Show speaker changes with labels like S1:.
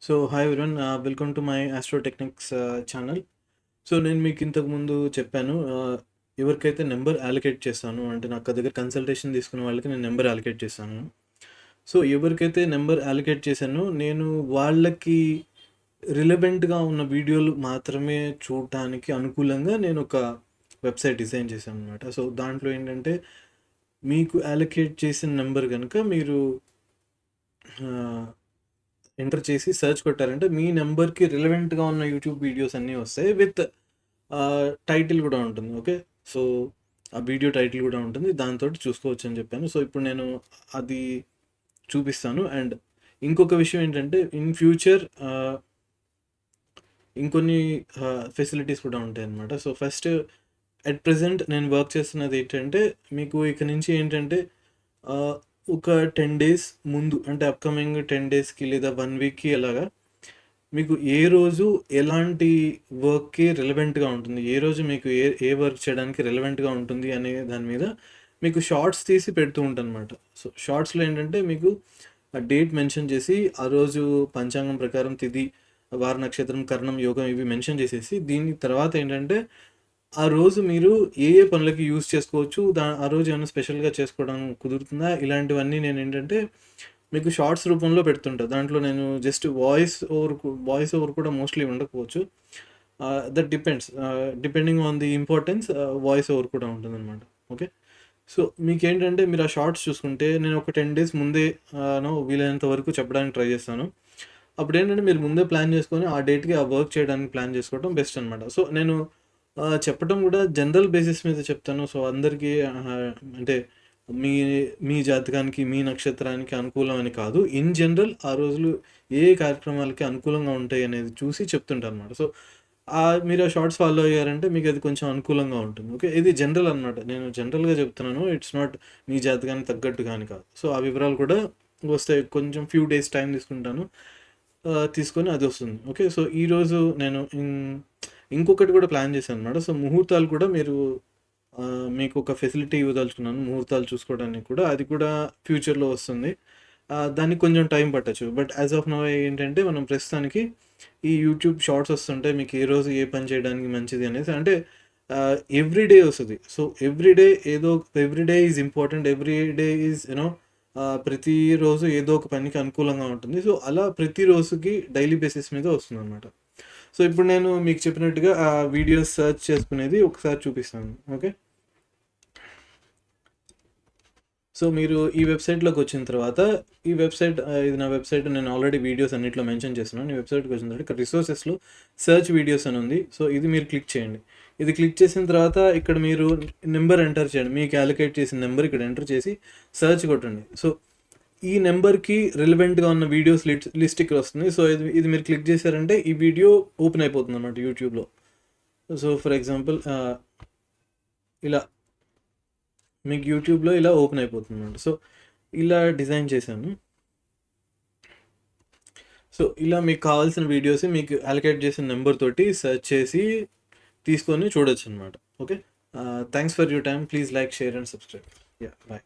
S1: So hi everyone, welcome to my astrotechnics channel. So నేను మీకు ఇంతకుముందు చెప్పాను, ఎవరికైతే నెంబర్ అలొకేట్ చేస్తాను అంటే నాకు దగ్గర కన్సల్టేషన్ తీసుకున్న వాళ్ళకి నేను నెంబర్ అలొకేట్ చేస్తాను. సో ఎవరికైతే నెంబర్ అలొకేట్ చేశానో నేను వాళ్ళకి రిలవెంట్గా ఉన్న వీడియోలు మాత్రమే చూడటానికి అనుకూలంగా నేను ఒక వెబ్సైట్ డిజైన్ చేశాను అనమాట. సో దాంట్లో ఏంటంటే మీకు అలొకేట్ చేసిన నెంబర్ కనుక మీరు ఎంటర్ చేసి సెర్చ్ కొట్టారంటే మీ నెంబర్కి రిలవెంట్గా ఉన్న యూట్యూబ్ వీడియోస్ అన్నీ వస్తాయి విత్ టైటిల్ కూడా ఉంటుంది. ఓకే, సో ఆ వీడియో టైటిల్ కూడా ఉంటుంది, దాంతో చూసుకోవచ్చు అని చెప్పాను. సో ఇప్పుడు నేను అది చూపిస్తాను. అండ్ ఇంకొక విషయం ఏంటంటే ఇన్ ఫ్యూచర్ ఇంకొన్ని ఫెసిలిటీస్ కూడా ఉంటాయి అన్నమాట. సో ఫస్ట్ అట్ ప్రజెంట్ నేను వర్క్ చేస్తున్నది ఏంటంటే మీకు ఇక నుంచి ఏంటంటే ఒక 10 డేస్ ముందు అంటే అప్కమింగ్ 10 డేస్కి లేదా 1 వీక్కి అలాగా మీకు ఏ రోజు ఎలాంటి వర్క్కి రిలవెంట్గా ఉంటుంది, ఏ రోజు మీకు ఏ ఏ వర్క్ చేయడానికి రిలవెంట్గా ఉంటుంది అనే దాని మీద మీకు షార్ట్స్ తీసి పెడుతూ ఉంటాను అనమాట. సో షార్ట్స్లో ఏంటంటే మీకు ఆ డేట్ మెన్షన్ చేసి ఆ రోజు పంచాంగం ప్రకారం తిథి, వార, నక్షత్రం, కర్ణం, యోగం ఇవి మెన్షన్ చేసేసి దీని తర్వాత ఏంటంటే ఆ రోజు మీరు ఏ ఏ పనులకి యూజ్ చేసుకోవచ్చు, ఆ రోజు ఏమైనా స్పెషల్గా చేసుకోవడం కుదురుతుందా, ఇలాంటివన్నీ నేను ఏంటంటే మీకు షార్ట్స్ రూపంలో పెడుతుంటా. దాంట్లో నేను జస్ట్ వాయిస్ ఓవర్ కూడా మోస్ట్లీ ఉండకపోవచ్చు. That depends, depending on the importance voice over కూడా ఉంటుందన్నమాట. ఓకే, సో మీకేంటంటే మీరు ఆ షార్ట్స్ చూసుకుంటే నేను ఒక 10 డేస్ ముందే వీలైనంత వరకు చెప్పడానికి ట్రై చేస్తాను. అప్పుడు ఏంటంటే మీరు ముందే ప్లాన్ చేసుకొని ఆ డేట్కి ఆ వర్క్ చేయడానికి ప్లాన్ చేసుకోవడం బెస్ట్ అనమాట. సో నేను చెప్పటం కూడా జనరల్ బేసిస్ మీద చెప్తాను. సో అందరికీ అంటే మీ మీ జాతకానికి, మీ నక్షత్రానికి అనుకూలం అని కాదు. ఇన్ జనరల్ ఆ రోజులు ఏ కార్యక్రమాలకి అనుకూలంగా ఉంటాయి అనేది చూసి చెప్తుంటాను అనమాట. సో మీరు ఆ షార్ట్స్ ఫాలో అయ్యారంటే మీకు అది కొంచెం అనుకూలంగా ఉంటుంది. ఓకే, ఇది జనరల్ అనమాట. నేను జనరల్గా చెప్తున్నాను, ఇట్స్ నాట్ మీ జాతకానికి తగ్గట్టు కానీ కాదు. సో ఆ వివరాలు కూడా వస్తాయి, కొంచెం ఫ్యూ డేస్ టైం తీసుకుంటాను, తీసుకొని అది వస్తుంది. ఓకే, సో ఈరోజు నేను ఇంకొకటి కూడా ప్లాన్ చేశాను అనమాట. సో ముహూర్తాలు కూడా మీకు ఒక ఫెసిలిటీ ఇవ్వదలుచుకున్నాను, ముహూర్తాలు చూసుకోవడానికి కూడా. అది కూడా ఫ్యూచర్లో వస్తుంది. దానికి కొంచెం టైం పట్టచ్చు. బట్ యాజ్ ఆఫ్ నౌ ఏంటంటే మనం ప్రస్తుతానికి ఈ యూట్యూబ్ షార్ట్స్ వస్తుంటే మీకు ఏ రోజు ఏ పని చేయడానికి మంచిది అనేసి అంటే ఎవ్రీడే వస్తుంది. So everyday is important, everyday is ప్రతిరోజు ఏదో ఒక పనికి అనుకూలంగా ఉంటుంది. సో అలా ప్రతిరోజుకి డైలీ బేసిస్ మీద వస్తుంది అనమాట. సో ఇప్పుడు నేను మీకు చెప్పినట్టుగా ఆ వీడియోస్ సెర్చ్ చేసుకునేది ఒకసారి చూపిస్తాను. ఓకే, సో మీరు ఈ వెబ్సైట్లోకి వచ్చిన తర్వాత ఈ వెబ్సైట్ ఇది నా వెబ్సైట్, నేను ఆల్రెడీ వీడియోస్ అన్నింటిలో మెన్షన్ చేస్తున్నాను. ఈ వెబ్సైట్కి వచ్చిన తర్వాత ఇక్కడ రిసోర్సెస్లో సెర్చ్ వీడియోస్ అని ఉంది. సో ఇది మీరు క్లిక్ చేయండి. ఇది క్లిక్ చేసిన తర్వాత ఇక్కడ మీరు నెంబర్ ఎంటర్ చేయండి. మీకు అలొకేట్ చేసిన నెంబర్ ఇక్కడ ఎంటర్ చేసి సెర్చ్ కొట్టండి. సో ఈ నెంబర్కి రిలవెంట్గా ఉన్న వీడియోస్ లిస్ట్ ఇక్కడ వస్తుంది. సో ఇది మీరు క్లిక్ చేశారంటే ఈ వీడియో ఓపెన్ అయిపోతుంది అన్నమాట యూట్యూబ్లో. సో ఫర్ ఎగ్జాంపుల్ ఇలా మీకు యూట్యూబ్లో ఇలా ఓపెన్ అయిపోతుంది అన్నమాట. సో ఇలా డిజైన్ చేశాను. సో ఇలా మీకు కావాల్సిన వీడియోస్ మీకు అలొకేట్ చేసిన నెంబర్ తోటి సెర్చ్ చేసి తీసుకొని చూడొచ్చు అనమాట. Okay, thanks for your time. Please like, share and subscribe. Yeah, bye.